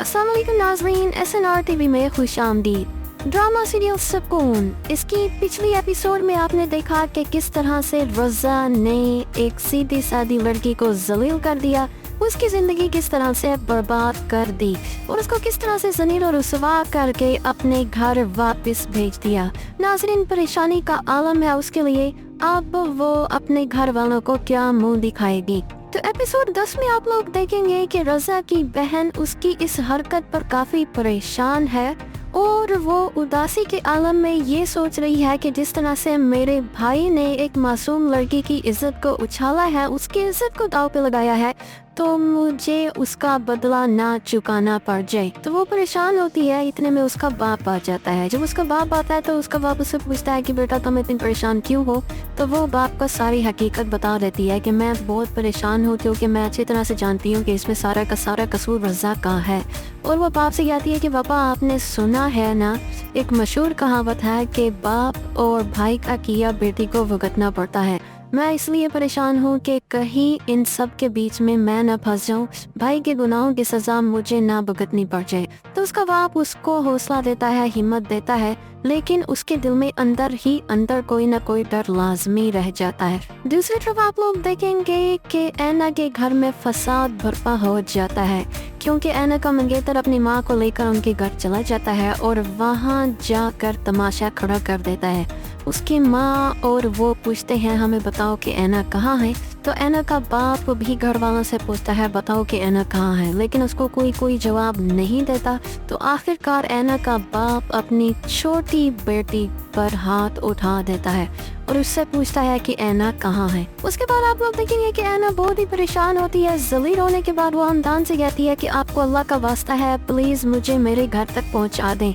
अस्सलाम वालेकुम नाज़रीन, SNR टीवी में खुश आमदीद। ड्रामा सीरियल सुकून, इसकी पिछली एपिसोड में आपने देखा कि किस तरह से रज़ा ने एक सीधी सादी लड़की को जलील कर दिया, उसकी ज़िंदगी किस तरह से बर्बाद कर दी और उसको किस तरह से ज़लील और रुसवा करके अपने घर वापस भेज दिया। नाज़रीन, परेशानी का आलम है उसके लिए। अब वो अपने घर वालों को क्या मुंह दिखाएगी। तो एपिसोड 10 में आप लोग देखेंगे कि रज़ा की बहन उसकी इस हरकत पर काफी परेशान है और वो उदासी के आलम में ये सोच रही है कि जिस तरह से मेरे भाई ने एक मासूम लड़की की इज्जत को उछाला है, उसकी इज्जत को दांव पे लगाया है, तो मुझे उसका बदला ना चुकाना पड़ जाए। तो वो परेशान होती है। इतने में उसका बाप आ जाता है। जब उसका बाप आता है तो उसका बाप उससे पूछता है कि बेटा तुम इतनी परेशान क्यों हो। तो वो बाप को सारी हकीकत बता देती है कि मैं बहुत परेशान हूँ क्योंकि मैं अच्छी तरह से जानती हूँ कि इसमें सारा का सारा कसूर रज़ा का है। और वो बाप से कहती है कि पापा आपने सुना है ना, एक मशहूर कहावत है कि बाप और भाई का किया बेटी को भुगतना पड़ता है। मैं इसलिए परेशान हूँ कि कहीं इन सब के बीच में मैं न फंस जाऊँ, भाई के गुनाहों की सजा मुझे ना भुगतनी पड़ जाए। तो उसका बाप उसको हौसला देता है, हिम्मत देता है, लेकिन उसके दिल में अंदर ही अंदर कोई ना कोई डर लाजमी रह जाता है। दूसरी तरफ आप लोग देखेंगे कि ऐना के घर में फसाद बर्पा हो जाता है क्योंकि ऐना का मंगेतर अपनी माँ को लेकर उनके घर चला जाता है और वहाँ जाकर तमाशा खड़ा कर देता है। उसकी माँ और वो पूछते हैं हमें बताओ कि ऐना कहाँ है। तो ऐना का बाप भी घर वालों से पूछता है बताओ कि ऐना कहाँ है, लेकिन उसको कोई जवाब नहीं देता। तो आखिरकार ऐना का बाप अपनी छोटी बेटी पर हाथ उठा देता है और उससे पूछता है कि ऐना कहाँ है। उसके बाद आप लोग देखेंगे कि ऐना बहुत ही परेशान होती है। जलील होने के बाद वो हमदान से कहती है कि आपको अल्लाह का वास्ता है, प्लीज मुझे मेरे घर तक पहुंचा दें,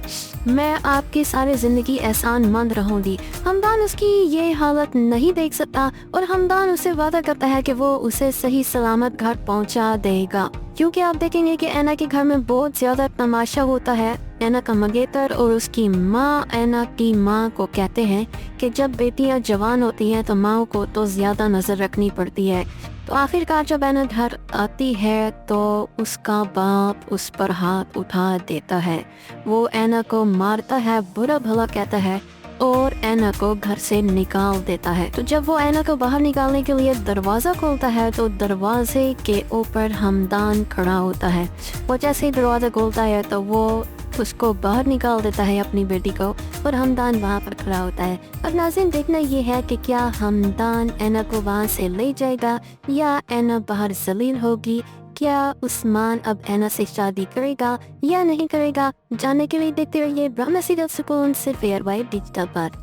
मैं आपकी सारी जिंदगी एहसान मंद रहूंगी। हमदान उसकी ये हालत नहीं देख सकता और हमदान उससे वादा करता है कि वो उसे सही सलामत घर पहुंचा देगा। क्योंकि आप देखेंगे कि ऐना के घर में बहुत ज्यादा तमाशा होता है। ऐना का मंगेतर और उसकी माँ ऐना की माँ को कहते हैं कि जब बेटियां जवान होती हैं तो माँ को तो ज्यादा नजर रखनी पड़ती है। तो आखिरकार जब ऐना घर आती है तो उसका बाप उस पर हाथ उठा देता है। वो ऐना को मारता है, बुरा भला कहता है और ऐना को घर से निकाल देता है। तो जब वो ऐना को बाहर निकालने के लिए दरवाजा खोलता है तो दरवाजे के ऊपर हमदान खड़ा होता है। वो जैसे ही दरवाजा खोलता है तो वो उसको बाहर निकाल देता है अपनी बेटी को और हमदान वहाँ पर खड़ा होता है। अब नाज़रीन, देखना ये है कि क्या हमदान ऐना को वहाँ से ले जाएगा या ऐना बाहर जलील होगी। क्या उस्मान अब ऐना से शादी करेगा या नहीं करेगा, जानने के लिए देखते रहिए ड्रामा सीरियल सुकून सिर्फ ARY डिजिटल पर।